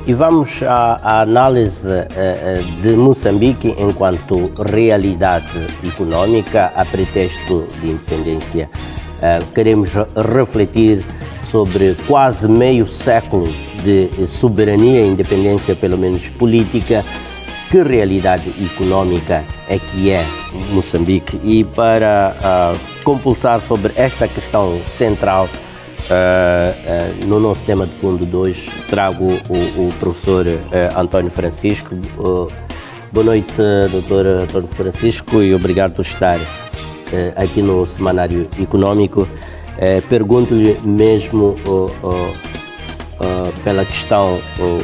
E vamos à análise de Moçambique enquanto realidade econômica a pretexto de independência. Queremos refletir sobre quase meio século de soberania e independência, pelo menos política. Que realidade econômica é que é Moçambique? E para compulsar sobre esta questão central, no nosso tema de fundo de hoje, trago o professor António Francisco. Boa noite, doutor António Francisco, e obrigado por estar aqui no Semanário Econômico. Pergunto-lhe mesmo pela questão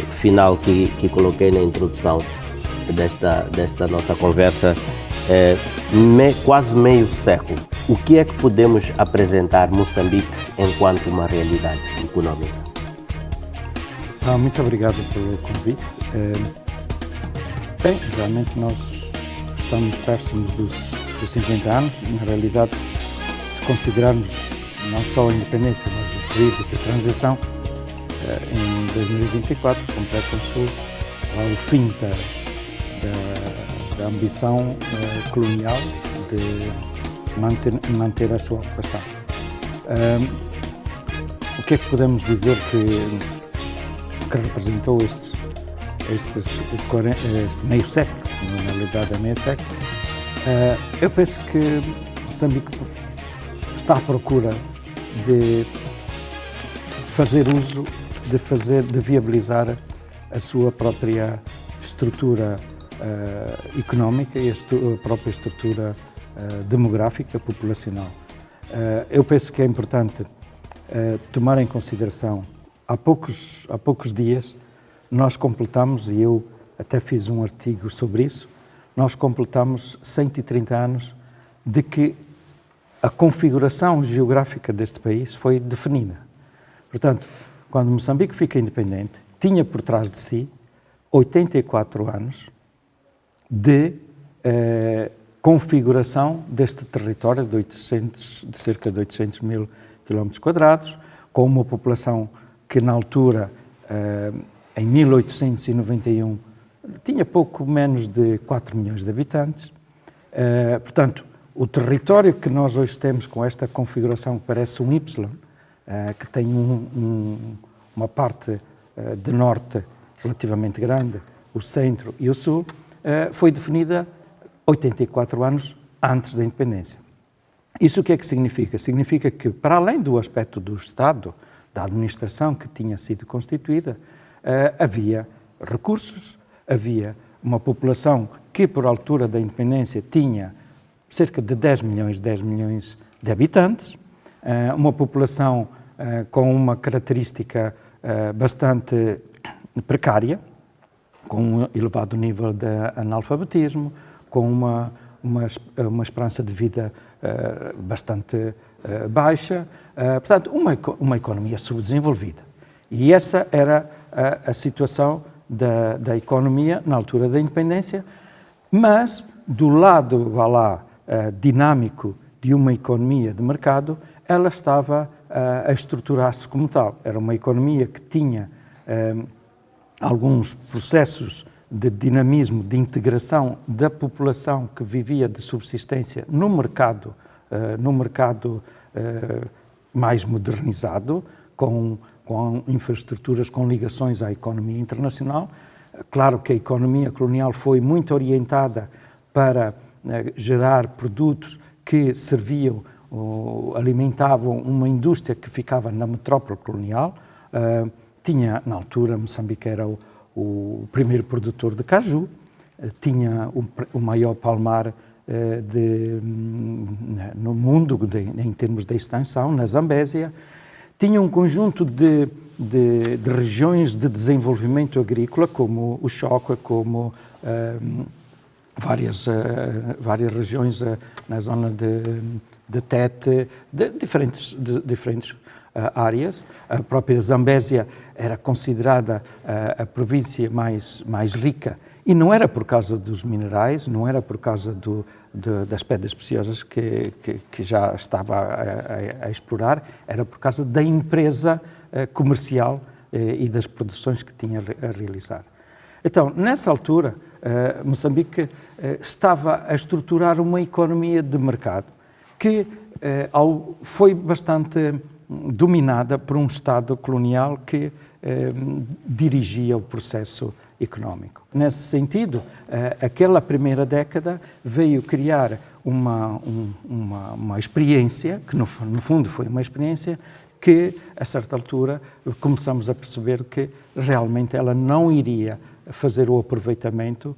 final que coloquei na introdução desta nossa conversa, quase meio século. O que é que podemos apresentar Moçambique enquanto uma realidade econômica? Muito obrigado pelo convite. Bem, realmente nós estamos próximos dos 50 anos. Na realidade, se considerarmos não só a independência, mas o período de transição, em 2024 completa-se o fim da ambição colonial de manter a sua ocupação. O que é que podemos dizer que representou este meio século, na realidade é meio século? Eu penso que Moçambique está à procura de fazer uso, de viabilizar a sua própria estrutura económica e a própria estrutura demográfica, populacional. Eu penso que é importante tomar em consideração, há poucos dias nós completamos, e eu até fiz um artigo sobre isso, nós completamos 130 anos de que a configuração geográfica deste país foi definida. Portanto, quando Moçambique fica independente, tinha por trás de si 84 anos de configuração deste território de cerca de 800 mil km², com uma população que na altura, em 1891, tinha pouco menos de 4 milhões de habitantes. Portanto, o território que nós hoje temos com esta configuração que parece um Y, que tem uma parte de norte relativamente grande, o centro e o sul, foi definida 84 anos antes da independência. Isso o que é que significa? Significa que, para além do aspecto do Estado, da administração que tinha sido constituída, havia recursos, havia uma população que, por altura da independência, tinha cerca de 10 milhões de habitantes, uma população com uma característica bastante precária, com um elevado nível de analfabetismo, com uma esperança de vida bastante baixa, portanto, uma economia subdesenvolvida. E essa era a situação da economia na altura da independência, mas do lado, vá lá, dinâmico de uma economia de mercado, ela estava a estruturar-se como tal. Era uma economia que tinha alguns processos de dinamismo, de integração da população que vivia de subsistência no mercado mais modernizado, com infraestruturas, com ligações à economia internacional. Claro que a economia colonial foi muito orientada para gerar produtos que serviam, alimentavam uma indústria que ficava na metrópole colonial. Tinha, na altura, Moçambique era o primeiro produtor de caju, tinha o maior palmar no mundo em termos de extensão, na Zambésia, tinha um conjunto de regiões de desenvolvimento agrícola, como o Choca, como várias regiões na zona de Tete, de diferentes áreas. A própria Zambésia era considerada a província mais rica, e não era por causa dos minerais, não era por causa das pedras preciosas que já estava a explorar, era por causa da empresa comercial e das produções que tinha a realizar. Então, nessa altura, Moçambique estava a estruturar uma economia de mercado que foi bastante dominada por um Estado colonial que dirigia o processo económico. Nesse sentido, aquela primeira década veio criar uma experiência, que no fundo foi uma experiência que, a certa altura, começamos a perceber que realmente ela não iria fazer o aproveitamento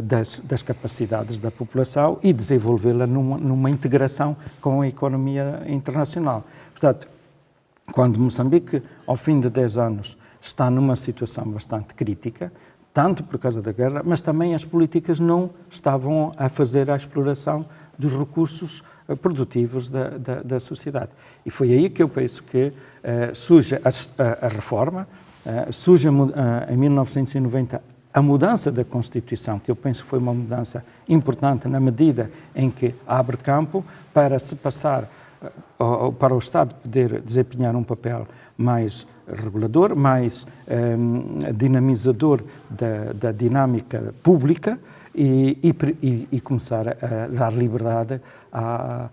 das capacidades da população e desenvolvê-la numa integração com a economia internacional. Portanto, quando Moçambique, ao fim de 10 anos, está numa situação bastante crítica, tanto por causa da guerra, mas também as políticas não estavam a fazer a exploração dos recursos produtivos da sociedade. E foi aí que eu penso que surge a reforma, surge em 1990 a mudança da Constituição, que eu penso que foi uma mudança importante na medida em que abre campo para se passar, para o Estado poder desempenhar um papel mais regulador, mais dinamizador da dinâmica pública e começar a dar liberdade à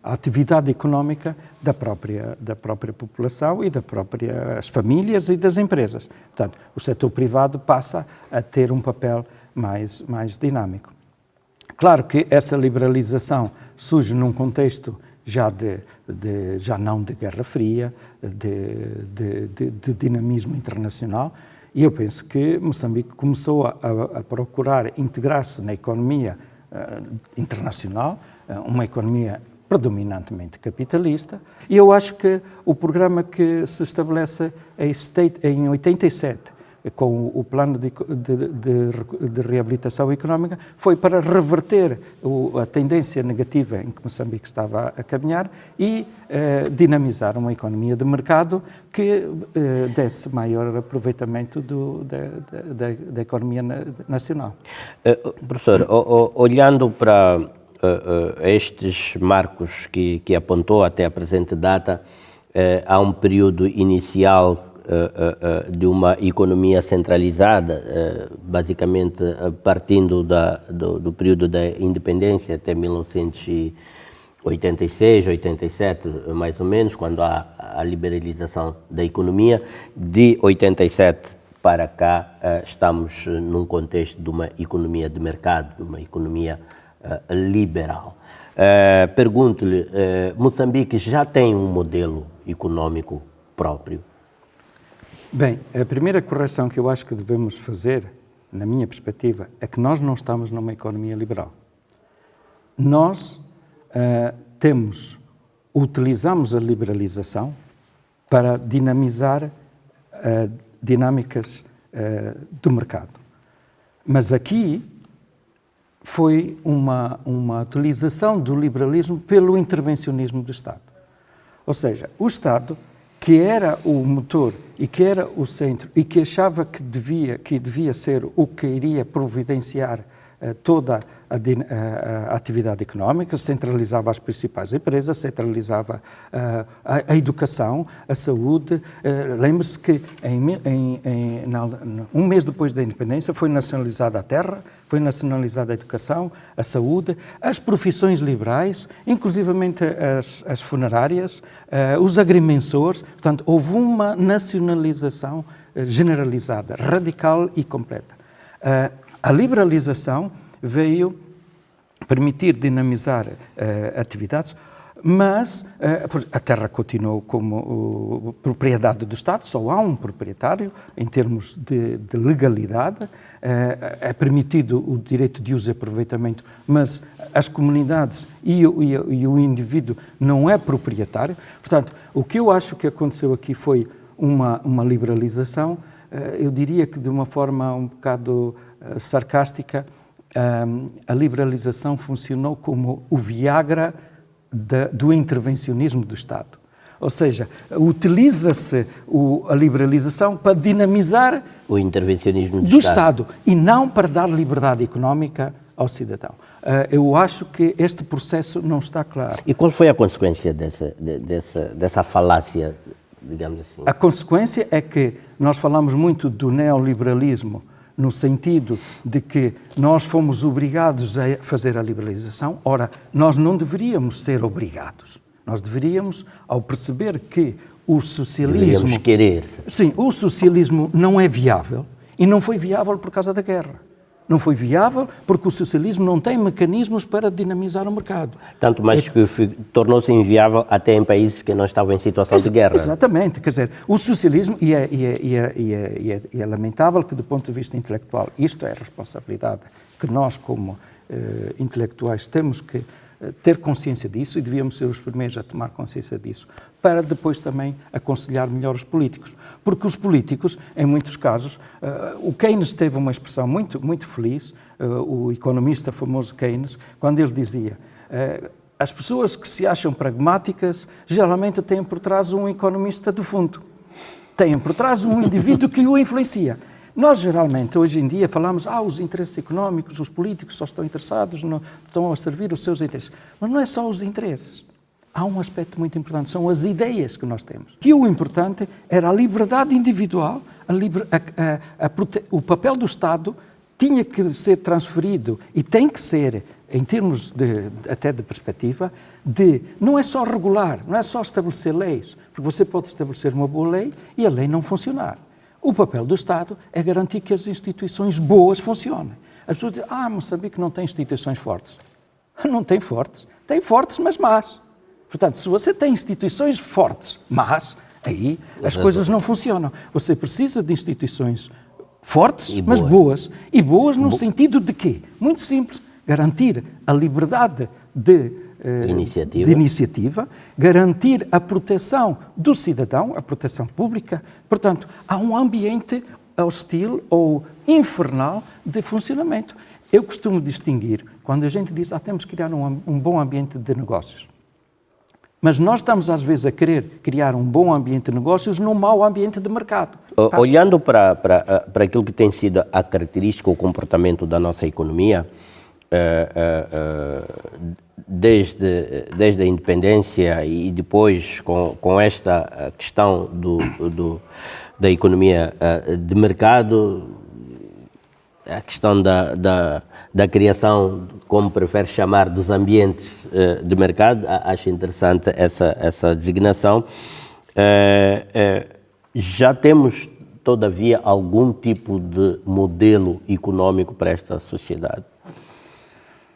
atividade económica da própria população e das próprias famílias e das empresas. Portanto, o setor privado passa a ter um papel mais dinâmico. Claro que essa liberalização surge num contexto já não de Guerra Fria, de dinamismo internacional, e eu penso que Moçambique começou a procurar integrar-se na economia internacional, uma economia predominantemente capitalista, e eu acho que o programa que se estabelece em 87, com o plano de reabilitação económica, foi para reverter a tendência negativa em que Moçambique estava a caminhar e dinamizar uma economia de mercado que desse maior aproveitamento da economia nacional. Professor, olhando para estes marcos que apontou até a presente data, há um período inicial de uma economia centralizada, basicamente partindo do período da independência até 1986, 87, mais ou menos, quando há a liberalização da economia. De 87 para cá, estamos num contexto de uma economia de mercado, de uma economia liberal. Pergunto-lhe, Moçambique já tem um modelo econômico próprio? Bem, a primeira correção que eu acho que devemos fazer, na minha perspectiva, é que nós não estamos numa economia liberal. Nós utilizamos a liberalização para dinamizar dinâmicas do mercado. Mas aqui foi uma utilização do liberalismo pelo intervencionismo do Estado. Ou seja, o Estado, que era o motor e que era o centro e que achava que devia ser o que iria providenciar toda a atividade económica, centralizava as principais empresas, centralizava a educação, a saúde. Lembre-se que um mês depois da independência foi nacionalizada a terra, foi nacionalizada a educação, a saúde, as profissões liberais, inclusivamente as funerárias, os agrimensores. Portanto, houve uma nacionalização generalizada, radical e completa. A liberalização veio permitir dinamizar atividades, mas a terra continuou como propriedade do Estado, só há um proprietário em termos de legalidade, é permitido o direito de uso e aproveitamento, mas as comunidades e o indivíduo não é proprietário. Portanto, o que eu acho que aconteceu aqui foi uma liberalização, eu diria que de uma forma um bocado sarcástica, a liberalização funcionou como o Viagra do intervencionismo do Estado. Ou seja, utiliza-se a liberalização para dinamizar o intervencionismo do Estado e não para dar liberdade económica ao cidadão. Eu acho que este processo não está claro. E qual foi a consequência dessa falácia digamos assim. A consequência é que nós falamos muito do neoliberalismo no sentido de que nós fomos obrigados a fazer a liberalização. Ora, nós não deveríamos ser obrigados. Nós deveríamos, ao perceber que o socialismo... Deveríamos querer. Sim, o socialismo não é viável e não foi viável por causa da guerra. Não foi viável porque o socialismo não tem mecanismos para dinamizar o mercado. Tanto mais que tornou-se inviável até em países que não estavam em situação de guerra. Exatamente. Quer dizer, o socialismo, e é lamentável que do ponto de vista intelectual, isto é a responsabilidade que nós como intelectuais temos que ter consciência disso e devíamos ser os primeiros a tomar consciência disso, para depois também aconselhar melhor os políticos. Porque os políticos, em muitos casos, o Keynes teve uma expressão muito, muito feliz, o economista famoso Keynes, quando ele dizia as pessoas que se acham pragmáticas geralmente têm por trás um economista defunto, têm por trás um indivíduo que o influencia. Nós, geralmente, hoje em dia, falamos os interesses económicos, os políticos só estão interessados, estão a servir os seus interesses. Mas não é só os interesses. Há um aspecto muito importante, são as ideias que nós temos. Que o importante era a liberdade individual, o papel do Estado tinha que ser transferido e tem que ser, em termos até de perspectiva, não é só regular, não é só estabelecer leis, porque você pode estabelecer uma boa lei e a lei não funcionar. O papel do Estado é garantir que as instituições boas funcionem. As pessoas dizem, Moçambique não tem instituições fortes. Não tem fortes. Tem fortes, mas más. Portanto, se você tem instituições fortes, mas aí as coisas não funcionam. Você precisa de instituições fortes, mas boas. E boas no sentido de quê? Muito simples. Garantir a liberdade de iniciativa, garantir a proteção do cidadão, a proteção pública. Portanto, há um ambiente hostil ou infernal de funcionamento. Eu costumo distinguir, quando a gente diz temos que criar um bom ambiente de negócios. Mas nós estamos, às vezes, a querer criar um bom ambiente de negócios num mau ambiente de mercado. Olhando para aquilo que tem sido a característica, o comportamento da nossa economia, desde a independência e depois com esta questão da economia de mercado, a questão da criação, como prefere chamar, dos ambientes de mercado, acho interessante essa designação. Já temos, todavia, algum tipo de modelo econômico para esta sociedade?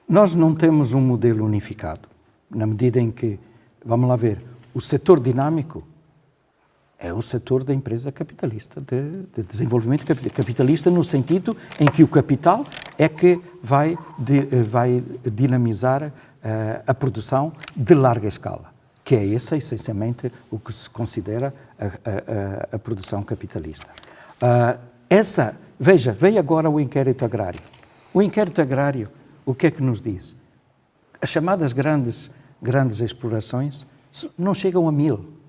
Nós não temos um modelo unificado, na medida em que, vamos lá ver, o setor dinâmico é o setor da empresa capitalista, de desenvolvimento capitalista, no sentido em que o capital é que vai dinamizar a produção de larga escala, que é esse, essencialmente, o que se considera a produção capitalista. Veja, veio agora o inquérito agrário. O inquérito agrário, o que é que nos diz? As chamadas grandes explorações não chegam a 1000.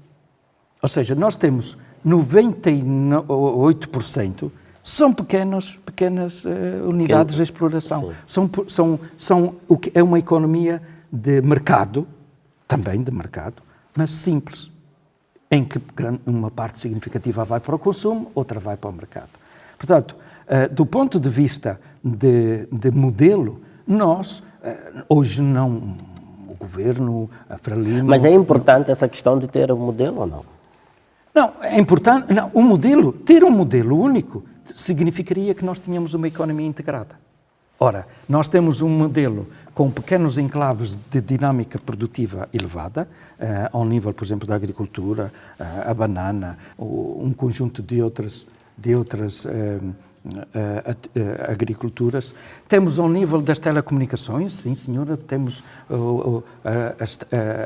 Ou seja, nós temos 98% são pequenas unidades de exploração. É uma economia de mercado, também de mercado, mas simples, em que uma parte significativa vai para o consumo, outra vai para o mercado. Portanto, do ponto de vista de modelo, nós, hoje não, o governo, a Frelimo... Mas é importante essa questão de ter um modelo ou não? Não, é importante. Não, ter um modelo único significaria que nós tínhamos uma economia integrada. Ora, nós temos um modelo com pequenos enclaves de dinâmica produtiva elevada, ao nível, por exemplo, da agricultura, a banana, um conjunto de outras agriculturas. Temos ao nível das telecomunicações, sim senhora, temos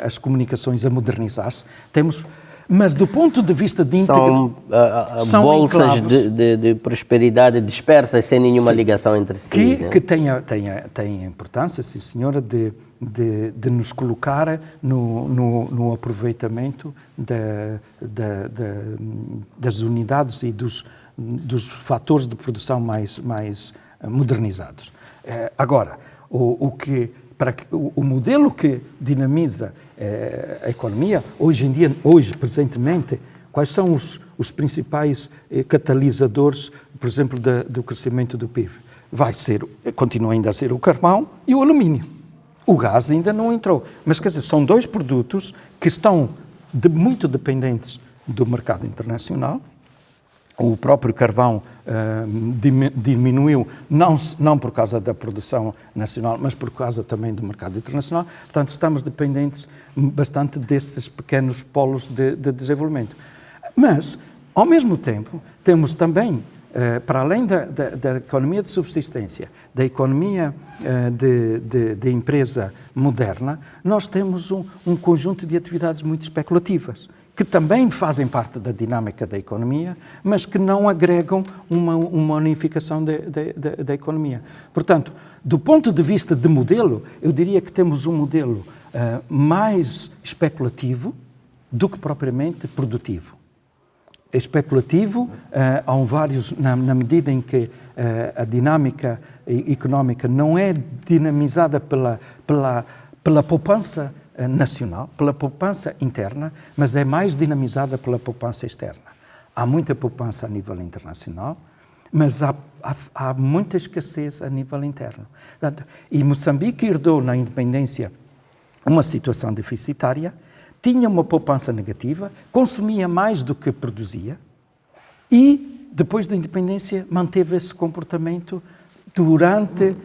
as comunicações a modernizar-se, mas do ponto de vista de são bolsas de prosperidade dispersas, sem nenhuma ligação entre si. Que tem a importância, sim senhora, de nos colocar no aproveitamento das unidades e dos fatores de produção mais modernizados. Agora, o modelo que dinamiza a economia, hoje, presentemente, Quais são os principais catalisadores, por exemplo, do crescimento do PIB? Continua ainda a ser o carvão e o alumínio. O gás ainda não entrou. Mas, quer dizer, são dois produtos que estão muito dependentes do mercado internacional. O próprio carvão diminuiu, não por causa da produção nacional, mas por causa também do mercado internacional. Portanto, estamos dependentes bastante desses pequenos polos de desenvolvimento. Mas, ao mesmo tempo, temos também, para além da economia de subsistência, da economia de empresa moderna, nós temos um conjunto de atividades muito especulativas, que também fazem parte da dinâmica da economia, mas que não agregam uma unificação da economia. Portanto, do ponto de vista de modelo, eu diria que temos um modelo mais especulativo do que propriamente produtivo. Especulativo, na medida em que a dinâmica económica não é dinamizada pela poupança nacional, pela poupança interna, mas é mais dinamizada pela poupança externa. Há muita poupança a nível internacional, mas há muita escassez a nível interno. E Moçambique herdou na independência uma situação deficitária, tinha uma poupança negativa, consumia mais do que produzia e, depois da independência, manteve esse comportamento durante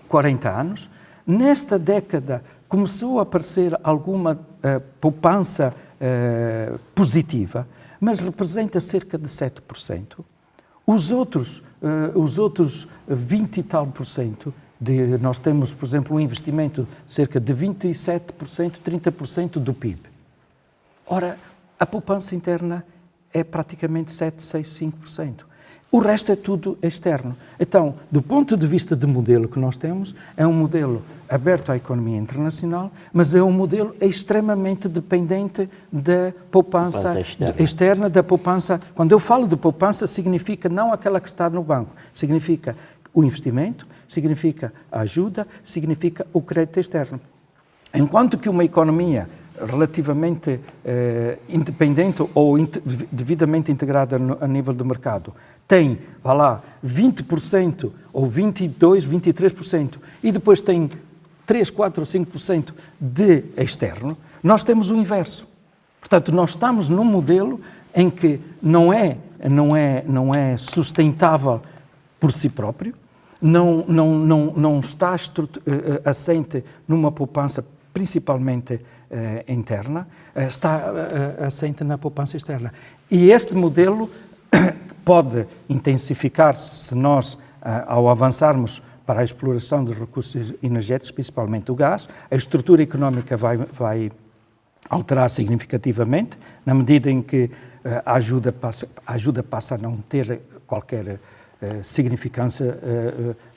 40 anos. Nesta década, começou a aparecer alguma poupança positiva, mas representa cerca de 7%. Os outros 20 e tal por cento, nós temos, por exemplo, um investimento de cerca de 27%, 30% do PIB. Ora, a poupança interna é praticamente 7, 6, 5%. O resto é tudo externo. Então, do ponto de vista de modelo que nós temos, é um modelo aberto à economia internacional, mas é um modelo extremamente dependente da poupança externa, da poupança. Quando eu falo de poupança, significa não aquela que está no banco, significa o investimento, significa a ajuda, significa o crédito externo. Enquanto que uma economia relativamente independente ou devidamente integrada a nível do mercado tem, 20% ou 22%, 23% e depois tem 3, 4 ou 5% de externo, nós temos o inverso. Portanto, nós estamos num modelo em que não é sustentável por si próprio, não está assente numa poupança principalmente interna, está assente na poupança externa. E este modelo pode intensificar-se se nós, ao avançarmos para a exploração dos recursos energéticos, principalmente o gás, a estrutura económica vai alterar significativamente, na medida em que a ajuda passa a não ter qualquer significância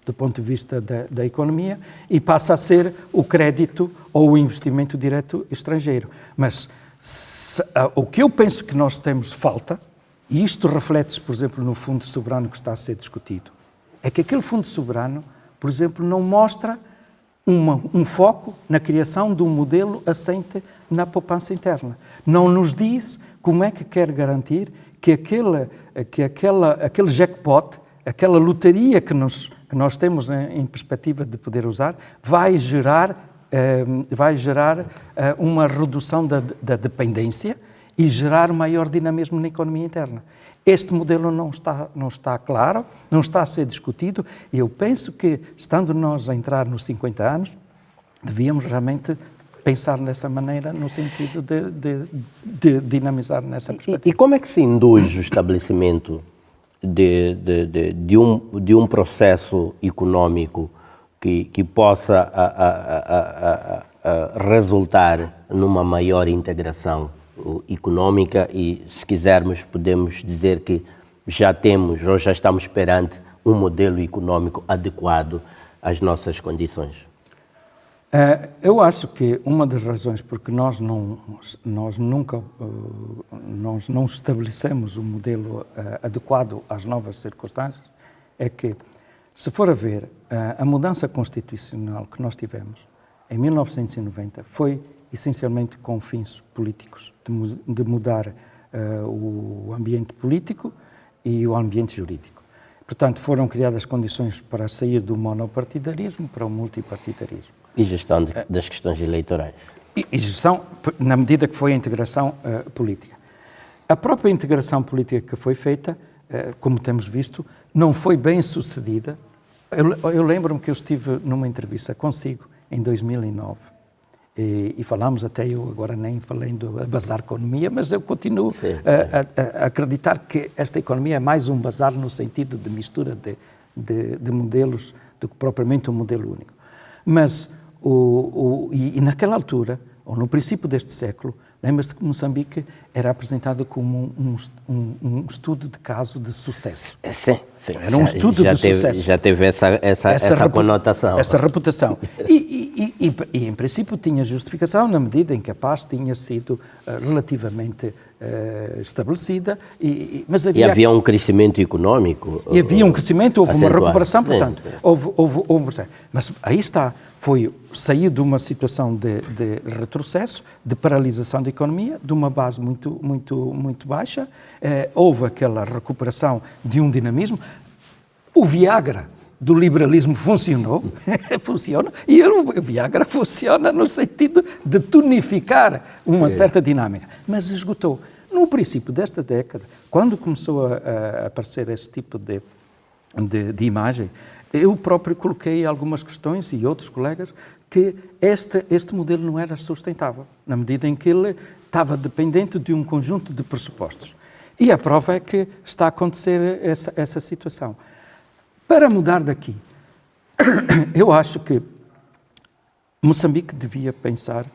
do ponto de vista da economia e passa a ser o crédito ou o investimento direto estrangeiro. Mas o que eu penso que nós temos falta, e isto reflete-se, por exemplo, no Fundo Soberano que está a ser discutido, é que aquele Fundo Soberano, por exemplo, não mostra um foco na criação de um modelo assente na poupança interna. Não nos diz como é que quer garantir que aquele jackpot, aquela lotaria que nós temos em perspectiva de poder usar, vai gerar uma redução da dependência e gerar maior dinamismo na economia interna. Este modelo não está claro, não está a ser discutido e eu penso que, estando nós a entrar nos 50 anos, devíamos realmente pensar dessa maneira no sentido de dinamizar nessa perspectiva. E como é que se induz o estabelecimento de um processo econômico que possa resultar numa maior integração econômica e, se quisermos, podemos dizer que já temos ou já estamos perante um modelo econômico adequado às nossas condições? Eu acho que uma das razões porque nós não estabelecemos um modelo adequado às novas circunstâncias é que, se for a ver, a mudança constitucional que nós tivemos em 1990 foi essencialmente com fins políticos, de mudar o ambiente político e o ambiente jurídico. Portanto, foram criadas condições para sair do monopartidarismo para o multipartidarismo. E gestão das questões eleitorais. E gestão, na medida que foi a integração política. A própria integração política que foi feita, como temos visto, não foi bem sucedida. Eu lembro-me que eu estive numa entrevista consigo em 2009 e falámos, até eu agora nem falei do bazar economia, mas eu continuo a acreditar que esta economia é mais um bazar no sentido de mistura de modelos do que propriamente um modelo único. Mas, e naquela altura, ou no princípio deste século, lembra-se que Moçambique era apresentado como um estudo de caso de sucesso. Sim. Era um estudo de sucesso. Já teve essa conotação. Essa reputação. E, em princípio, tinha justificação na medida em que a paz tinha sido relativamente estabelecida. Mas havia um crescimento económico. E havia um crescimento, houve uma recuperação, Sim, portanto, houve. Mas aí está, saiu de uma situação de retrocesso, de paralisação da economia, de uma base muito baixa, houve aquela recuperação de um dinamismo. O Viagra do liberalismo funcionou, funciona, e o Viagra funciona no sentido de tonificar uma certa dinâmica, mas esgotou. No princípio desta década, quando começou a aparecer esse tipo de imagem, eu próprio coloquei algumas questões, e outros colegas, que este modelo não era sustentável, na medida em que ele estava dependente de um conjunto de pressupostos. E a prova é que está a acontecer essa situação. Para mudar daqui, eu acho que Moçambique devia pensar,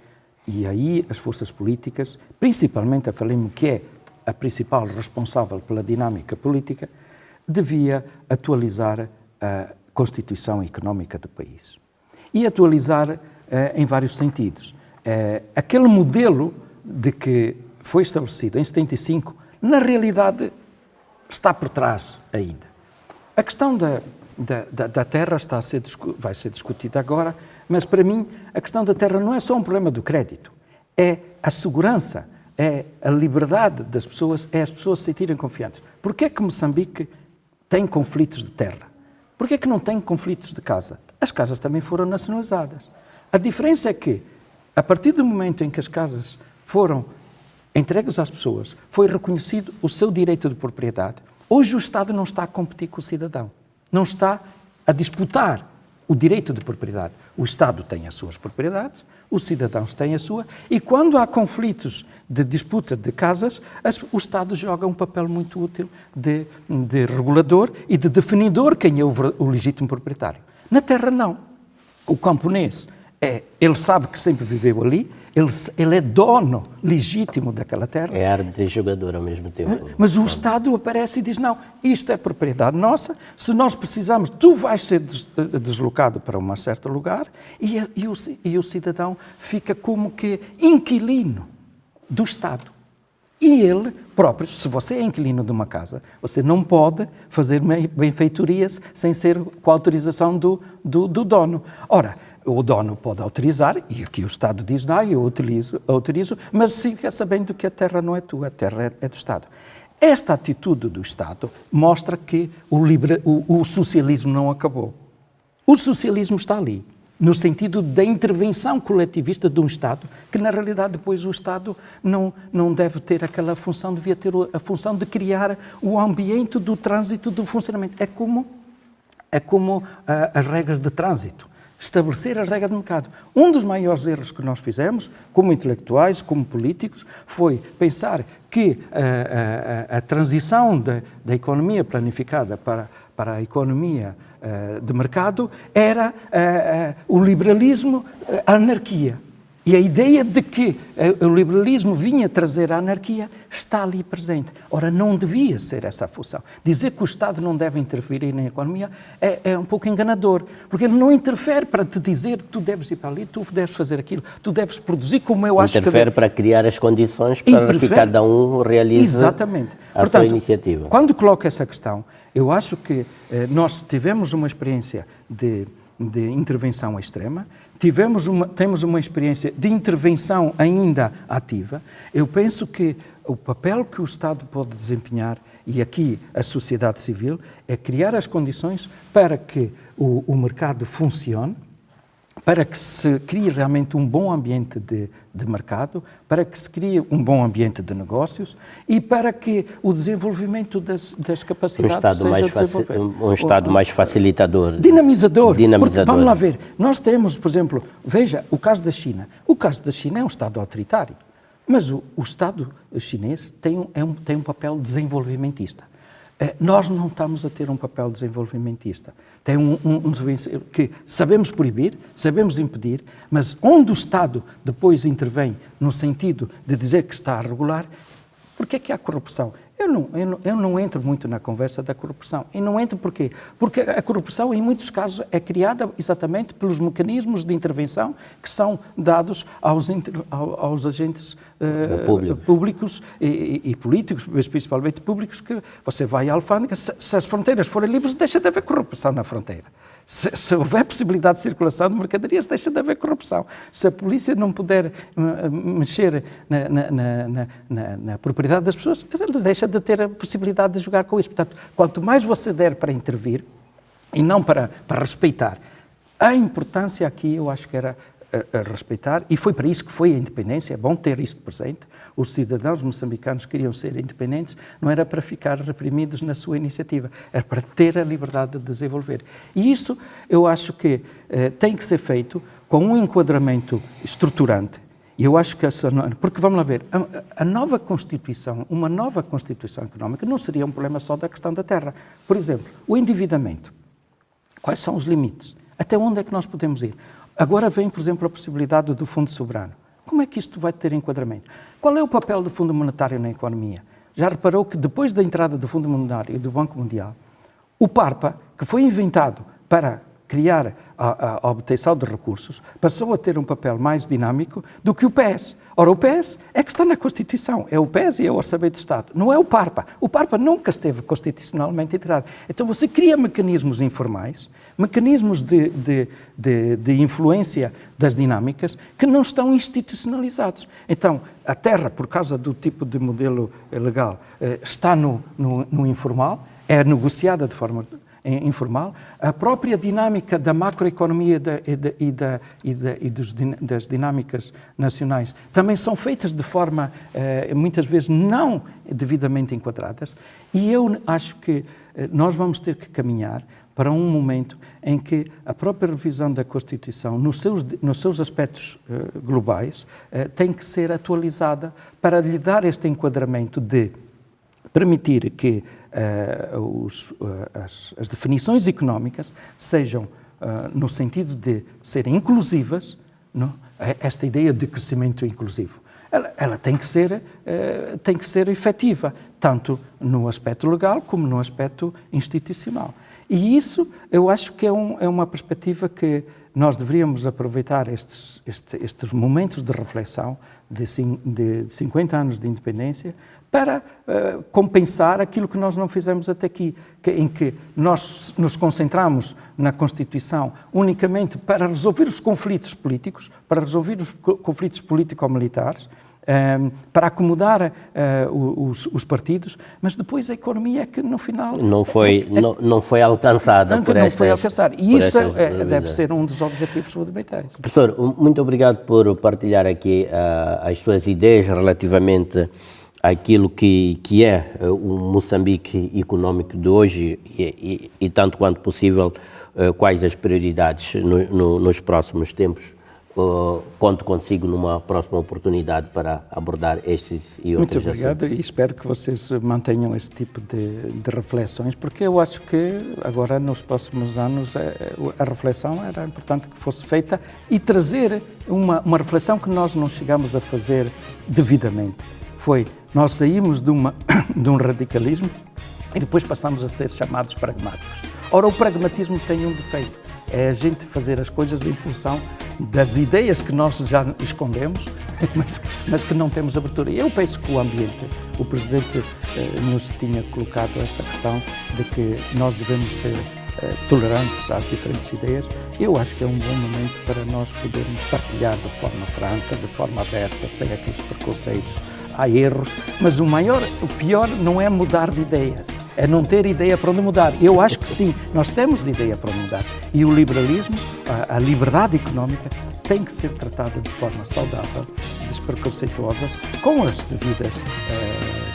e aí as forças políticas, principalmente a FRELIMO, que é a principal responsável pela dinâmica política, devia atualizar a Constituição Económica do país. E atualizar em vários sentidos. Aquele modelo de que foi estabelecido em 75, na realidade, está por trás ainda. A questão da terra vai ser discutida agora, mas para mim a questão da terra não é só um problema do crédito, é a segurança, é a liberdade das pessoas, é as pessoas se sentirem confiantes. Porquê é que Moçambique tem conflitos de terra? Porquê é que não tem conflitos de casa? As casas também foram nacionalizadas. A diferença é que, a partir do momento em que as casas foram entregues às pessoas, foi reconhecido o seu direito de propriedade. Hoje o Estado não está a competir com o cidadão, não está a disputar o direito de propriedade. O Estado tem as suas propriedades, os cidadãos têm a sua, e quando há conflitos de disputa de casas, o Estado joga um papel muito útil de regulador e de definidor quem é o legítimo proprietário. Na terra não. O camponês, ele sabe que sempre viveu ali, ele é dono legítimo daquela terra. É árbitro e jogador ao mesmo tempo. Mas o Estado aparece e diz, não, isto é propriedade nossa, se nós precisarmos, tu vais ser deslocado para um certo lugar, e o cidadão fica como que inquilino do Estado. E ele próprio, se você é inquilino de uma casa, você não pode fazer benfeitorias sem ser com a autorização do dono. Ora, o dono pode autorizar, e aqui o Estado diz, não, eu autorizo, mas fica sabendo que a terra não é tua, a terra é do Estado. Esta atitude do Estado mostra que o socialismo não acabou. O socialismo está ali, no sentido da intervenção coletivista de um Estado, que na realidade depois o Estado não deve ter aquela função, devia ter a função de criar o ambiente do trânsito, do funcionamento. É como as regras de trânsito. Estabelecer as regras do mercado. Um dos maiores erros que nós fizemos, como intelectuais, como políticos, foi pensar que a transição da economia planificada para a economia de mercado era o liberalismo, a anarquia. E a ideia de que o liberalismo vinha trazer a anarquia está ali presente. Ora, não devia ser essa a função. Dizer que o Estado não deve interferir na economia é um pouco enganador, porque ele não interfere para te dizer que tu deves ir para ali, tu deves fazer aquilo, tu deves produzir como eu acho que... Interfere para criar as condições para que cada um realize sua iniciativa. Quando coloco essa questão, eu acho que nós tivemos uma experiência de intervenção extrema, temos uma experiência de intervenção ainda ativa. Eu penso que o papel que o Estado pode desempenhar, e aqui a sociedade civil, é criar as condições para que o mercado funcione, para que se crie realmente um bom ambiente de mercado, para que se crie um bom ambiente de negócios e para que o desenvolvimento das capacidades seja desenvolvido. Um Estado mais facilitador. Dinamizador. Porque, vamos lá ver, nós temos, por exemplo, veja o caso da China. O caso da China é um Estado autoritário, mas o Estado chinês tem um papel desenvolvimentista. Nós não estamos a ter um papel desenvolvimentista. Tem que sabemos proibir, sabemos impedir, mas onde o Estado depois intervém no sentido de dizer que está a regular, porque é que há corrupção? Eu não entro muito na conversa da corrupção. E não entro porquê? Porque a corrupção, em muitos casos, é criada exatamente pelos mecanismos de intervenção que são dados aos agentes públicos e políticos, mas principalmente públicos, que você vai à alfândega, se as fronteiras forem livres, deixa de haver corrupção na fronteira. Se houver possibilidade de circulação de mercadorias, deixa de haver corrupção. Se a polícia não puder mexer na propriedade das pessoas, deixa de ter a possibilidade de jogar com isso. Portanto, quanto mais você der para intervir, e não para respeitar, a importância aqui eu acho que era a respeitar, e foi para isso que foi a independência, é bom ter isto presente. Os cidadãos moçambicanos queriam ser independentes, não era para ficar reprimidos na sua iniciativa, era para ter a liberdade de desenvolver. E isso eu acho que tem que ser feito com um enquadramento estruturante. E eu acho que porque vamos lá ver, a nova Constituição, uma nova Constituição económica não seria um problema só da questão da terra. Por exemplo, o endividamento. Quais são os limites? Até onde é que nós podemos ir? Agora vem, por exemplo, a possibilidade do Fundo Soberano. Como é que isto vai ter enquadramento? Qual é o papel do Fundo Monetário na economia? Já reparou que depois da entrada do Fundo Monetário e do Banco Mundial, o PARPA, que foi inventado para criar a obtenção de recursos, passou a ter um papel mais dinâmico do que o PES. Ora, o PES é que está na Constituição, é o PES e é o Orçamento do Estado, não é o PARPA. O PARPA nunca esteve constitucionalmente integrado. Então você cria mecanismos informais, mecanismos de influência das dinâmicas que não estão institucionalizados. Então, a terra, por causa do tipo de modelo legal, está no informal, é negociada de forma informal, a própria dinâmica da macroeconomia e das dinâmicas nacionais também são feitas de forma, muitas vezes, não devidamente enquadradas, e eu acho que nós vamos ter que caminhar para um momento em que a própria revisão da Constituição, nos seus aspectos globais, tem que ser atualizada para lhe dar este enquadramento de permitir que as definições económicas sejam no sentido de serem inclusivas, não? Esta ideia de crescimento inclusivo. Ela tem que ser efetiva, tanto no aspecto legal como no aspecto institucional. E isso, eu acho que é uma perspectiva que nós deveríamos aproveitar estes momentos de reflexão de 50 anos de independência para compensar aquilo que nós não fizemos até aqui, em que nós nos concentramos na Constituição unicamente para resolver os conflitos políticos, para resolver os conflitos político-militares, para acomodar os partidos, mas depois a economia é que no final não foi alcançada por estas. Não foi alcançada. E isso deve ser um dos objetivos fundamentais. Professor, muito obrigado por partilhar aqui as suas ideias relativamente àquilo que é o Moçambique económico de hoje e tanto quanto possível quais as prioridades nos próximos tempos. Conto consigo numa próxima oportunidade para abordar estes e outros assuntos. Muito obrigado e espero que vocês mantenham esse tipo de reflexões, porque eu acho que agora nos próximos anos a reflexão era importante que fosse feita e trazer uma reflexão que nós não chegamos a fazer devidamente. Nós saímos de um radicalismo e depois passamos a ser chamados pragmáticos. Ora, o pragmatismo tem um defeito. É a gente fazer as coisas em função das ideias que nós já escondemos, mas que não temos abertura. Eu penso que o Presidente nos tinha colocado esta questão de que nós devemos ser tolerantes às diferentes ideias. Eu acho que é um bom momento para nós podermos partilhar de forma franca, de forma aberta, sem aqueles preconceitos, há erros, mas o pior não é mudar de ideias, é não ter ideia para onde mudar. Eu acho que sim, nós temos ideia para onde mudar. E o liberalismo, a liberdade económica, tem que ser tratada de forma saudável, despreconceituosa, com as devidas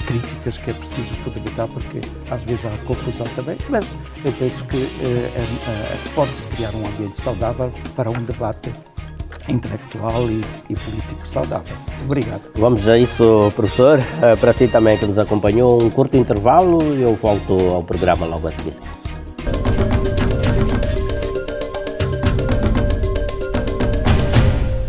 críticas que é preciso fundamentar, porque às vezes há confusão também, mas eu penso que pode-se criar um ambiente saudável para um debate intelectual e político saudável. Obrigado. Vamos a isso, professor. Para si também que nos acompanhou, um curto intervalo e eu volto ao programa logo a seguir.